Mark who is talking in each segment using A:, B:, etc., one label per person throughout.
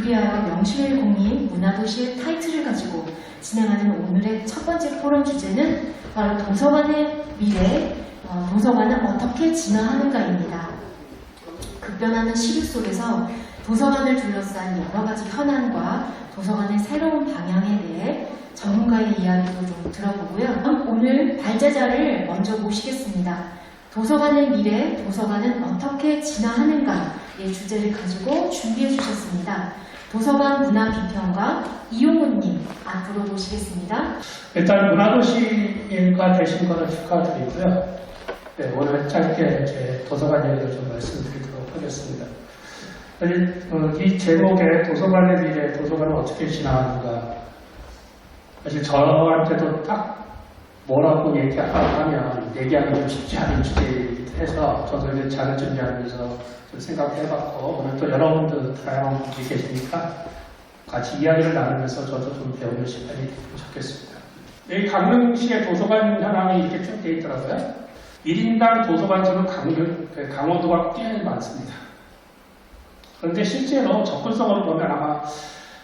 A: 그리하여 명실의 공인 문화도시의 타이틀을 가지고 진행하는 오늘의 첫 번째 포럼 주제는 바로 도서관의 미래, 도서관은 어떻게 진화하는가입니다. 급변하는 시대 속에서 도서관을 둘러싼 여러 가지 현안과 도서관의 새로운 방향에 대해 전문가의 이야기도 좀 들어보고요. 오늘 발제자를 먼저 모시겠습니다. 도서관의 미래, 도서관은 어떻게 진화하는가의 주제를 가지고 준비해 주셨습니다. 도서관 문화비평가 이용훈님 앞으로 모시겠습니다.
B: 일단 문화도시가 되신 거를 축하드리고요. 네, 오늘 짧게 제 도서관 얘기를 좀 말씀드리도록 하겠습니다. 이 제목에 도서관의 미래, 도서관은 어떻게 진화하는가. 사실 저한테도 딱 뭐라고 얘기하기 좀 쉽지 않은 주제해서 저도 이제 자료 준비하면서 좀 생각해봤고, 오늘 또 여러분들 다양한 분들이 계시니까 같이 이야기를 나누면서 저도 좀 배우는 시간이 되면 좋겠습니다. 여기 강릉시의 도서관 현황이 이렇게 쭉 되어 있더라고요. 1인당 도서관 수는 강원도가 꽤 많습니다. 그런데 실제로 접근성으로 보면 아마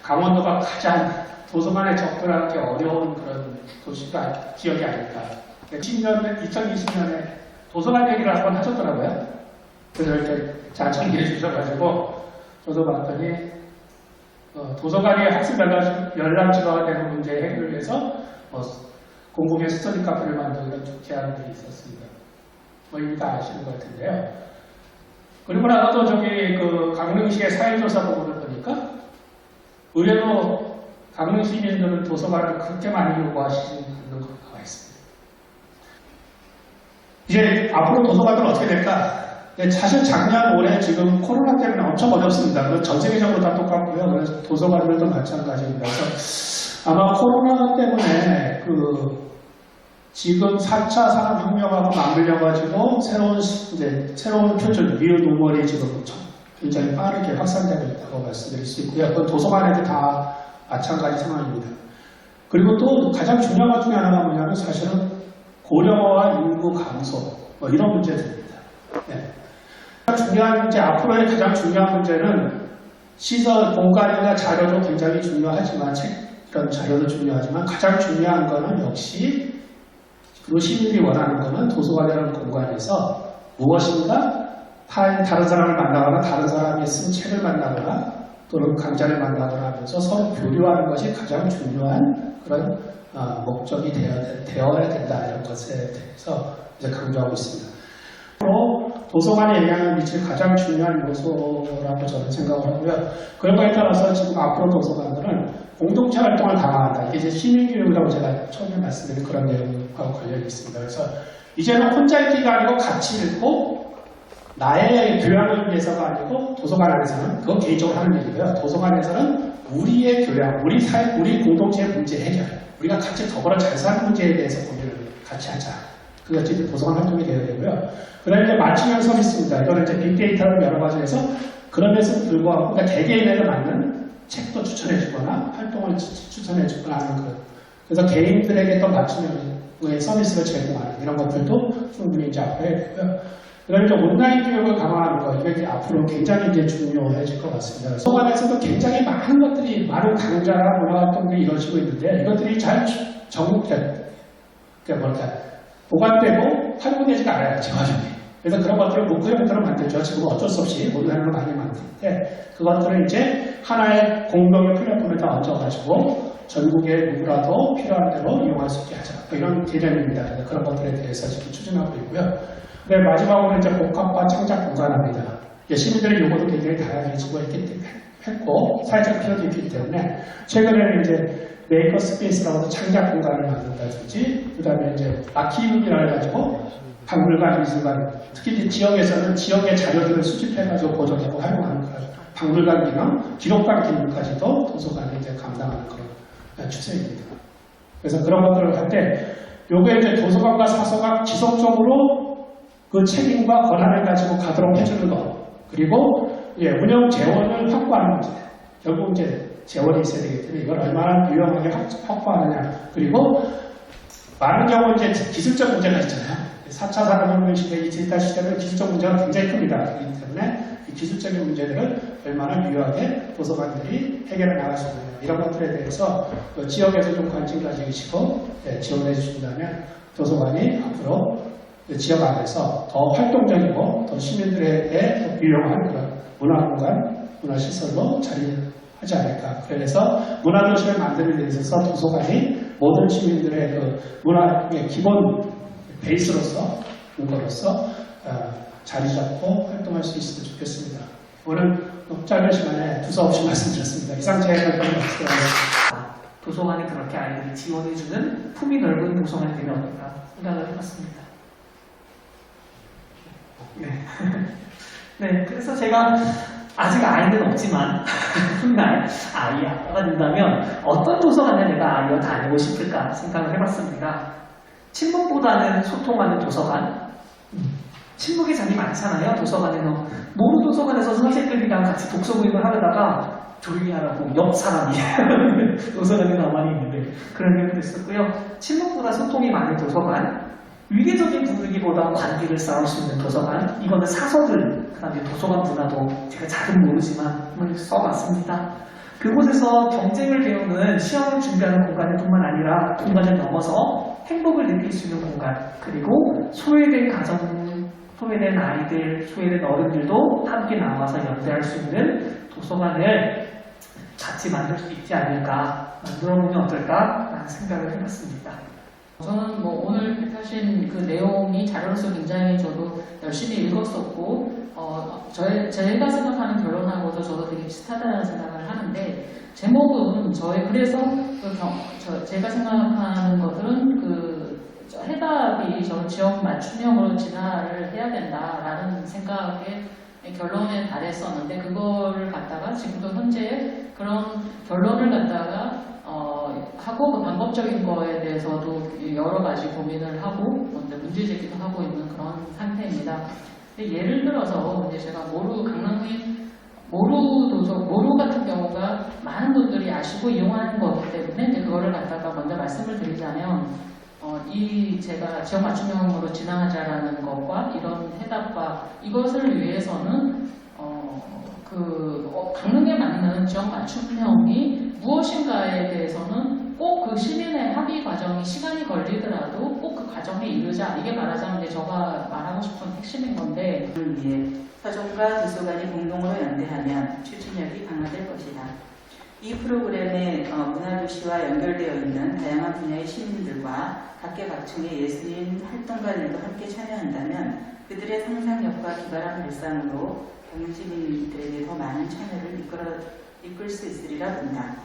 B: 강원도가 가장 도서관에 접근하기 어려운 그런 도시가 지역이 아닐까. 2020년에 도서관 얘기를 한번 하셨더라고요. 그래서 이렇게 잘 정리해 주셔가지고 저도 봤더니 도서관이 학습 열람지가 되는 문제 해결을 위해서 공공의 스터디 카페를 만드는 제안들이 있었습니다. 이미 다 아시는 것 같은데요. 그리고 나서 저기 강릉시의 사회조사 보고를 보니까 의외로 강릉 시민들은 도서관을 그렇게 많이 요구하시지 않는 것 나와 있습니다. 이제 앞으로 도서관은 어떻게 될까? 사실 작년 올해 지금 코로나 때문에 엄청 어렵습니다. 전 세계적으로 다 똑같고요. 그래서 도서관들도 마찬가지입니다. 그래서 아마 코로나 때문에 지금 4차 산업혁명하고 맞물려가지고 새로운 표준, 뉴 노멀이 지금 굉장히 빠르게 확산되고 있다고 말씀드릴 수 있고요. 그건 도서관에도 다 마찬가지 상황입니다. 그리고 또 가장 중요한 것 중에 하나가 뭐냐면 사실은 고령화와 인구 감소 이런 문제들입니다. 네. 앞으로의 가장 중요한 문제는 시설, 공간이나 자료도 굉장히 중요하지만 이런 자료도 중요하지만 가장 중요한 거는 역시 시민들이 원하는 거는 도서관이라는 공간에서 무엇인가 다른 사람을 만나거나 다른 사람이 쓴 책을 만나거나 또는 강좌를 만나거나 하면서 서로 교류하는 것이 가장 중요한 그런 목적이 되어야 된다 이런 것에 대해서 이제 강조하고 있습니다. 도서관에 영향을 미칠 가장 중요한 요소라고 저는 생각을 하고요. 그런 거에 따라서 지금 앞으로 도서관들은 공동체 활동을 강화한다. 이게 이제 시민교육이라고 제가 처음에 말씀드린 그런 내용과 관련이 있습니다. 그래서 이제는 혼자 읽기가 아니고 같이 읽고 나의 교양을 위해서가 아니고 도서관 안에서는 그건 개인적으로 하는 일이고요. 도서관에서는 우리의 교양, 우리 공동체의 문제 해결, 우리가 같이 더불어 잘 사는 문제에 대해서 고민을 같이 하자. 그것이 도서관 활동이 되어야 되고요. 그다음에 이제 맞춤형 서비스입니다. 이거는 이제 빅데이터를 여러 가지 해서 그럼에도 불구하고 그러니까 개개인에게 맞는 책도 추천해주거나 활동을 추천해주거나 하는 것. 그래서 개인들에게 또 맞춤형의 서비스를 제공하는 이런 것들도 충분히 이제 앞으로 해야 되고요. 그다음에 이제 온라인 교육을 강화하는 거, 이게 앞으로 굉장히 이제 중요해질 것 같습니다. 도서관에서도 굉장히 많은 강좌나 문화활동들이 이루어지고 있는데 이것들이 잘 보관되고 활용되지가 않아요, 제 과정에. 그래서 그런 것들을 문구 형태로 만들죠. 지금 어쩔 수 없이 온라인으로 많이 만드는데 그것들을 이제 하나의 공동의 플랫폼에다 얹어가지고 전국의 누구라도 필요한 대로 이용할 수 있게 하자. 이런 개념입니다. 그런 것들에 대해서 지금 추진하고 있고요. 네, 마지막으로 이제 복합과 창작 공간입니다. 시민들의 요구도 굉장히 다양해지고 했고 사회적 필요도 있기 때문에 최근에는 이제 메이커 스페이스라고 해서 창작 공간을 만든다든지 그 다음에 이제 아키움이라 해가지고 박물관, 미술관, 특히 이제 지역에서는 지역의 자료들을 수집해가지고 보존하고 활용하는 그런 박물관 기능, 기록관 기능까지도 도서관이 이제 감당하는 그런 추세입니다. 그래서 그런 것들을 할 때 요게 이제 도서관과 사서가 지속적으로 그 책임과 권한을 가지고 가도록 해주는 것, 그리고 운영 재원을 확보하는 문제. 결국 이제 재원이 있어야 되기 때문에 이걸 얼마나 유용하게 확보하느냐. 그리고 많은 경우 이제 기술적 문제가 있잖아요. 4차 산업혁명 시대, 디지털 시대는 기술적 문제가 굉장히 큽니다. 그렇기 때문에 이 기술적인 문제들을 얼마나 유효하게 도서관들이 해결해 나갈 수 있느냐 이런 것들에 대해서 지역에서 좀 관심 가지시고 지원해 주신다면 도서관이 앞으로 지역 안에서 더 활동적이고 더 시민들에게 더 유용한 그런 문화공간, 문화시설로 자리하지 않을까. 그래서 문화도시를 만드는 데 있어서 도서관이 모든 시민들의 그 문화의 기본 베이스로서 그거로서 자리 잡고 활동할 수 있으면 좋겠습니다. 오늘 짧은 시간에 두서없이 말씀드렸습니다. 이상 제 말씀드렸습니다.
C: 도서관이 그렇게 아이들이 지원해주는 품이 넓은 도서관이 되면 어떨까 생각을 해봤습니다. 네. 네, 그래서 제가 아직 아이는 없지만 훗날 아이 아빠가 된다면 어떤 도서관에 내가 아이와 다니고 싶을까 생각을 해봤습니다. 침묵보다는 소통하는 도서관. 침묵이 장이 많잖아요. 도서관에서 모르 도서관에서 선생님들이랑 같이 독서 모임을 하다가 조용히 하라고 옆 사람이 도서관에 가만히 있는데 그런 경우도 있었고요. 침묵보다 소통이 많은 도서관. 위계적인 분위기보다 관계를 쌓을 수 있는 도서관. 이거는 사서들, 그 다음에 도서관 문화도 제가 잘은 모르지만 한번 써봤습니다. 그곳에서 경쟁을 배우는 시험을 준비하는 공간뿐만 아니라 공간을 넘어서 행복을 느낄 수 있는 공간, 그리고 소외된 가정, 소외된 아이들, 소외된 어른들도 함께 나와서 연대할 수 있는 도서관을 같이 만들 수 있지 않을까, 만들어보면 어떨까라는 생각을 해봤습니다.
D: 저는 뭐 오늘 발표하신 그 내용이 자료로서 굉장히 저도 열심히 읽었었고, 제가 생각하는 결론하고도 저도 되게 비슷하다는 생각을 하는데, 제목은 그래서 제가 생각하는 것들은 해답이 저는 지역 맞춤형으로 진화를 해야 된다라는 생각에 결론에 달했었는데, 그거를 갖다가 지금도 현재 그런 결론을 갖다가 하고 그 방법적인 거에 대해서도 여러 가지 고민을 하고 문제 제기도 하고 있는 그런 상태입니다. 근데 예를 들어서 이제 제가 강릉의 모루 같은 경우가 많은 분들이 아시고 이용하는 거기 때문에 이제 그거를 갖다가 먼저 말씀을 드리자면 제가 지역 맞춤형으로 진행하자라는 것과 이런 해답과 이것을 위해서는 강릉에 맞는 지역 맞춤형이 무엇인가에 대해서는 꼭 그 시민의 합의 과정이 시간이 걸리더라도 꼭 그 과정에 이르자. 이게 말하자면 이제 제가 말하고 싶은 핵심인 건데,
E: 을 위해 서점과 도서관이 공동으로 연대하면 추진력이 강화될 것이다. 이 프로그램에 문화도시와 연결되어 있는 다양한 분야의 시민들과 각계각층의 예술인 활동가들도 함께 참여한다면 그들의 상상력과 기발한 발상으로 강릉 시민들에게 더 많은 참여를 이끌 수 있으리라 본다.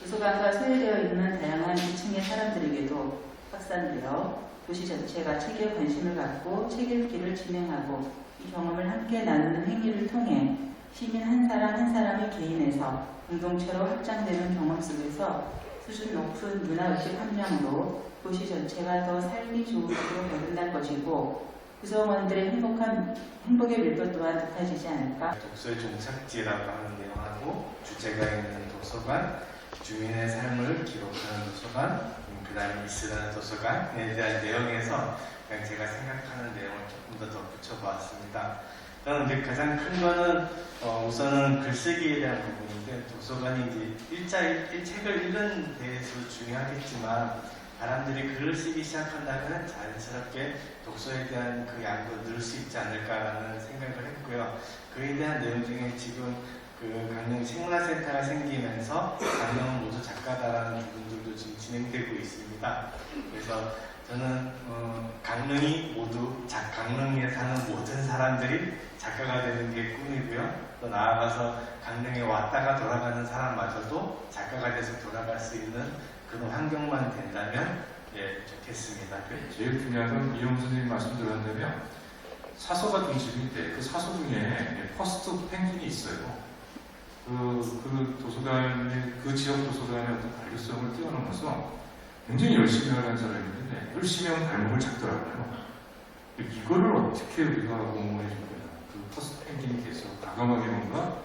E: 도서관과 소외되어 있는 다양한 계층의 사람들에게도 확산되어 도시 전체가 책에 관심을 갖고 책 읽기를 진행하고 이 경험을 함께 나누는 행위를 통해 시민 한 사람 한 사람의 개인에서 공동체로 확장되는 경험 속에서 수준 높은 문화의식 함량으로 도시 전체가 더 살기 좋은 곳으로 거듭날 것이고 구성원들의 행복의 밀도 또한 높아지지 않을까.
F: 독서의 종착지라고 하는 내용하고 주제가 있는 도서관, 주민의 삶을 기록하는 도서관, 그 다음에 있으라는 도서관에 대한 내용에서 그냥 제가 생각하는 내용을 조금 더 덧붙여보았습니다. 저는 이제 가장 큰 거는 우선은 글쓰기에 대한 부분인데, 도서관이 이제 책을 읽는 데에서 중요하겠지만 사람들이 글을 쓰기 시작한다면 자연스럽게 독서에 대한 그 양도 늘 수 있지 않을까라는 생각을 했고요. 그에 대한 내용 중에 지금 강릉 책문화센터가 생기면서 강릉은 모두 작가다라는 부분들도 지금 진행되고 있습니다. 그래서 저는 강릉에 사는 모든 사람들이 작가가 되는 게 꿈이고요. 또 나아가서 강릉에 왔다가 돌아가는 사람마저도 작가가 돼서 돌아갈 수 있는 그런 환경만 된다면 좋겠습니다.
G: 제일 중요한 건 이용 선생님 말씀 들었다면 사서가 중심인데 그 사서 중에 퍼스트 펭귄이 있어요. 그 도서관의 그 지역 도서관의 어떤 관리성을 뛰어넘어서 굉장히 열심히 하는 사람이 있는데 열심히 하면 발목을 잡더라고요. 이거를 어떻게 우리가 공모해 줄 거냐. 그 퍼스트 펭귄이 돼서 과감하게 뭔가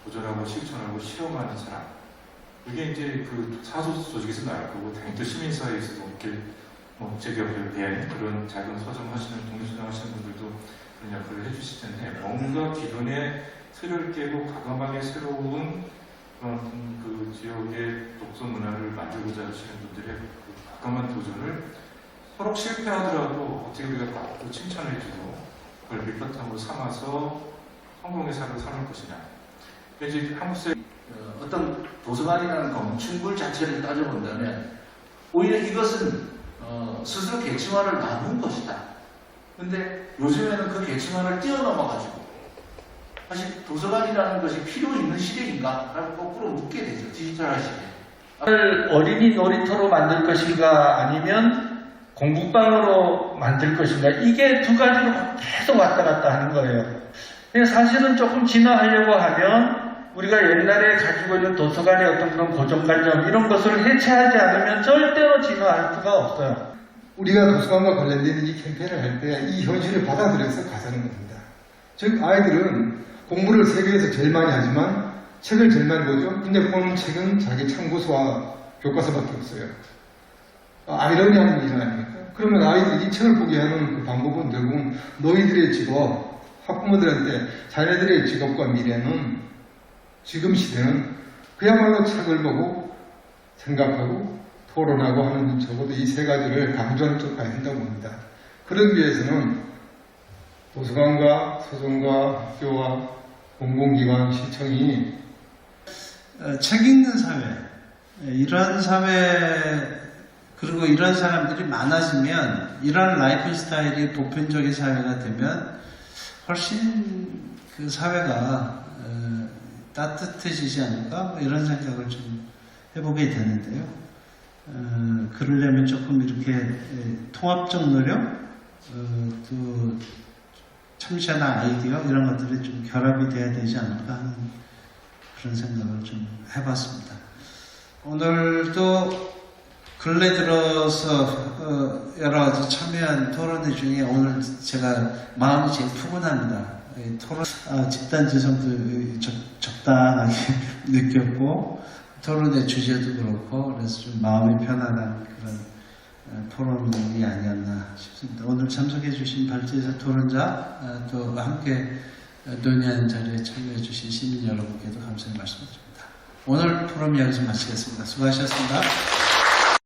G: 도전하고 실천하고 실험하는 사람. 그게 이제 그 사소 조직에서 나올 거고, 당연히 또 시민사회에서도 이렇게 제기업을 낸 그런 작은 서점 하시는, 독립서점 하시는 분들도 그런 역할을 해주실 텐데, 뭔가 기존의 틀을 깨고 과감하게 새로운 그런 그 지역의 독서 문화를 만들고자 하시는 분들의 그 과감한 도전을 서로 실패하더라도 어떻게 우리가 또 칭찬해주고 그걸 밑바탕으로 삼아서 성공의 삶을 사는 것이냐. 이제 한국사
H: 어떤 도서관이라는 건축물 자체를 따져본다면 오히려 이것은 스스로 계층화를 나눈 것이다. 근데 요즘에는 그 계층화를 뛰어넘어가지고 사실 도서관이라는 것이 필요 있는 시대인가? 라고 거꾸로 묻게 되죠. 디지털화 시대.
I: 어린이 놀이터로 만들 것인가 아니면 공부방으로 만들 것인가 이게 두 가지로 계속 왔다 갔다 하는 거예요. 사실은 조금 진화하려고 하면 우리가 옛날에 가지고 있는 도서관의 어떤 그런 고정관념 이런 것을 해체하지 않으면 절대로 진화할 수가 없어요.
J: 우리가 도서관과 관련된 이 캠페인을 할 때 이 현실을 받아들여서 가자는 겁니다. 즉 아이들은 공부를 세계에서 제일 많이 하지만 책을 제일 많이 보죠. 근데 보는 책은 자기 참고서와 교과서밖에 없어요. 아이러니한 일 아닙니까? 그러면 아이들이 이 책을 보게 하는 그 방법은 결국은 너희들의 직업, 학부모들한테 자녀들의 직업과 미래는 지금 시대는 그야말로 책을 보고 생각하고 토론하고 하는 적어도 이 세 가지를 강조하는 쪽으로 가야 된다고 봅니다. 그러기 위해서는 도서관과 서점과 학교와 공공기관, 시청이
K: 책 읽는 사회, 이런 사회, 그리고 이런 사람들이 많아지면 이런 라이프 스타일이 보편적인 사회가 되면 훨씬 그 사회가 따뜻해지지 않을까? 뭐 이런 생각을 좀 해보게 되는데요. 그러려면 조금 이렇게 통합적 노력, 또 참신한 아이디어 이런 것들이 좀 결합이 돼야 되지 않을까 하는 그런 생각을 좀 해봤습니다. 오늘도 근래 들어서 여러 가지 참여한 토론회 중에 오늘 제가 마음이 제일 푸근합니다. 토론 집단지성도 적당하게 느꼈고 토론의 주제도 그렇고 그래서 좀 마음이 편안한 그런 토론이 아니었나 싶습니다. 오늘 참석해 주신 발제자 토론자 또 함께 논의하는 자리에 참여해 주신 시민 여러분께도 감사의 말씀드립니다. 오늘 토론 여기서 마치겠습니다. 수고하셨습니다.